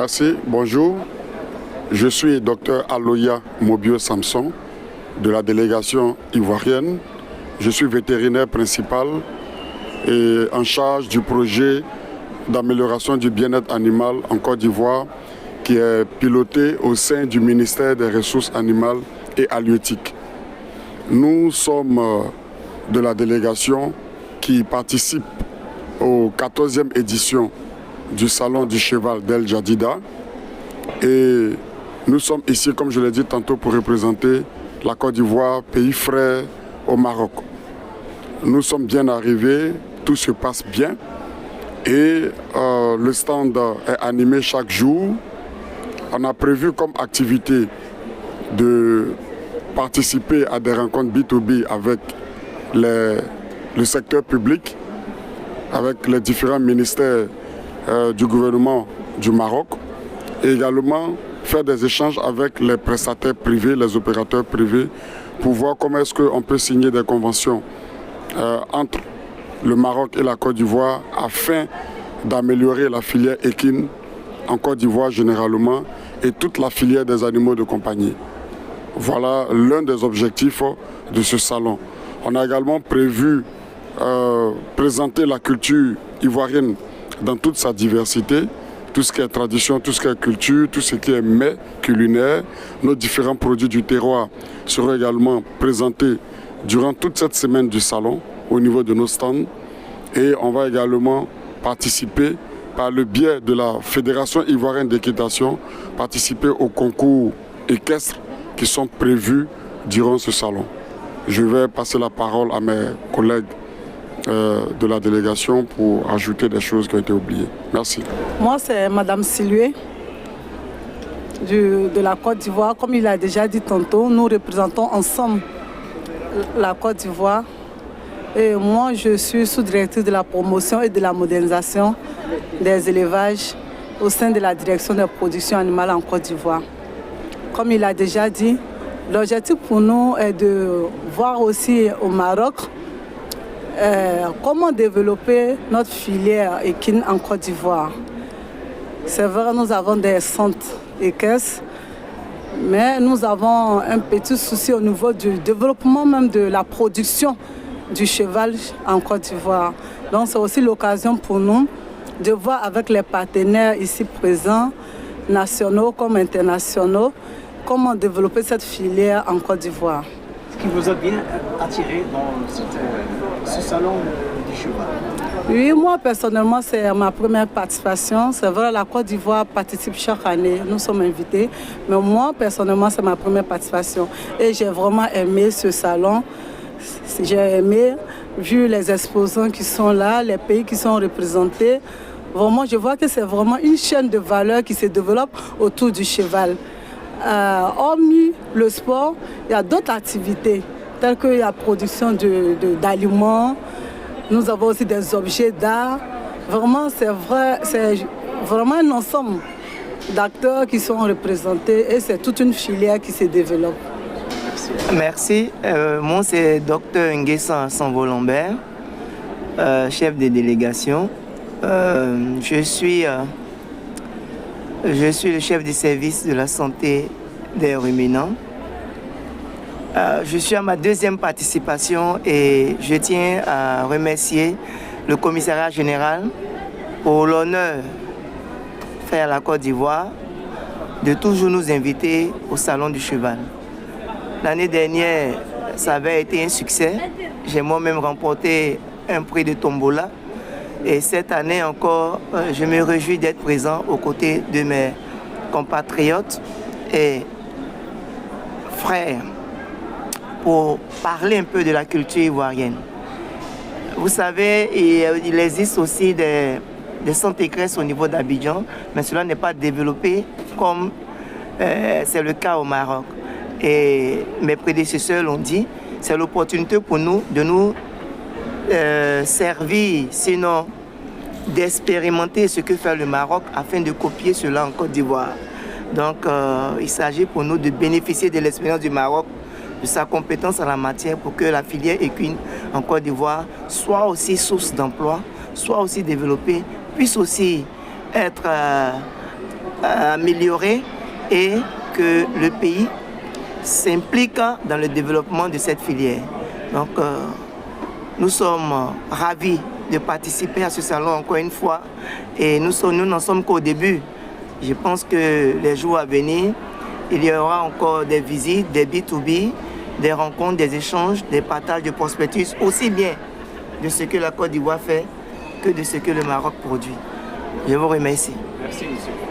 Merci, bonjour. Je suis Dr Aloya Mobio Samson de la délégation ivoirienne. Je suis vétérinaire principal et en charge du projet d'amélioration du bien-être animal en Côte d'Ivoire qui est piloté au sein du ministère des Ressources animales et halieutiques. Nous sommes de la délégation qui participe aux 14e édition du Salon du Cheval d'El Jadida et nous sommes ici, comme je l'ai dit tantôt, pour représenter la Côte d'Ivoire, pays frère au Maroc. Nous sommes bien arrivés, tout se passe bien et le stand est animé chaque jour. On a prévu comme activité de participer à des rencontres B2B avec le secteur public, avec les différents ministères du gouvernement du Maroc et également faire des échanges avec les prestataires privés, les opérateurs privés pour voir comment est-ce qu'on peut signer des conventions entre le Maroc et la Côte d'Ivoire afin d'améliorer la filière équine en Côte d'Ivoire généralement et toute la filière des animaux de compagnie. Voilà l'un des objectifs de ce salon. On a également prévu présenter la culture ivoirienne dans toute sa diversité, tout ce qui est tradition, tout ce qui est culture, tout ce qui est mets culinaire. Nos différents produits du terroir seront également présentés durant toute cette semaine du salon au niveau de nos stands. Et on va également participer par le biais de la Fédération ivoirienne d'équitation, participer aux concours équestres qui sont prévus durant ce salon. Je vais passer la parole à mes collègues de la délégation pour ajouter des choses qui ont été oubliées. Merci. Moi, c'est Madame Silué de la Côte d'Ivoire. Comme il a déjà dit tantôt, nous représentons ensemble la Côte d'Ivoire. Et moi, je suis sous-directrice de la promotion et de la modernisation des élevages au sein de la direction de la production animale en Côte d'Ivoire. Comme il a déjà dit, l'objectif pour nous est de voir aussi au Maroc comment développer notre filière équine en Côte d'Ivoire. C'est vrai, nous avons des centres équestres, mais nous avons un petit souci au niveau du développement même de la production du cheval en Côte d'Ivoire. Donc c'est aussi l'occasion pour nous de voir avec les partenaires ici présents, nationaux comme internationaux, comment développer cette filière en Côte d'Ivoire. Ce qui vous a bien attiré dans ce salon du cheval? Oui, moi personnellement, c'est ma première participation. C'est vrai, la Côte d'Ivoire participe chaque année. Nous sommes invités. Mais moi, personnellement, c'est ma première participation. Et j'ai vraiment aimé ce salon. J'ai aimé, vu les exposants qui sont là, les pays qui sont représentés. Vraiment, je vois que c'est vraiment une chaîne de valeur qui se développe autour du cheval. Hormis le sport, il y a d'autres activités, telles que la production d'aliments. Nous avons aussi des objets d'art. Vraiment, c'est vraiment un ensemble d'acteurs qui sont représentés et c'est toute une filière qui se développe. Merci. Moi, c'est Dr Nguessa Sanvo-Lambert, chef de délégation. Je suis le chef du service de la santé des ruminants. Je suis à ma deuxième participation et je tiens à remercier le commissariat général pour l'honneur fait à la Côte d'Ivoire de toujours nous inviter au Salon du Cheval. L'année dernière, ça avait été un succès. J'ai moi-même remporté un prix de tombola. Et cette année encore, je me réjouis d'être présent aux côtés de mes compatriotes et frères pour parler un peu de la culture ivoirienne. Vous savez, il existe aussi des centres équestres au niveau d'Abidjan, mais cela n'est pas développé comme c'est le cas au Maroc. Et mes prédécesseurs l'ont dit, c'est l'opportunité pour nous de nous servir, sinon d'expérimenter ce que fait le Maroc afin de copier cela en Côte d'Ivoire. Donc il s'agit pour nous de bénéficier de l'expérience du Maroc, de sa compétence en la matière pour que la filière équine en Côte d'Ivoire soit aussi source d'emploi, soit aussi développée, puisse aussi être améliorer et que le pays s'implique dans le développement de cette filière. Donc, nous sommes ravis de participer à ce salon encore une fois et nous n'en sommes qu'au début. Je pense que les jours à venir, il y aura encore des visites, des B2B, des rencontres, des échanges, des partages de prospectus, aussi bien de ce que la Côte d'Ivoire fait que de ce que le Maroc produit. Je vous remercie. Merci, monsieur.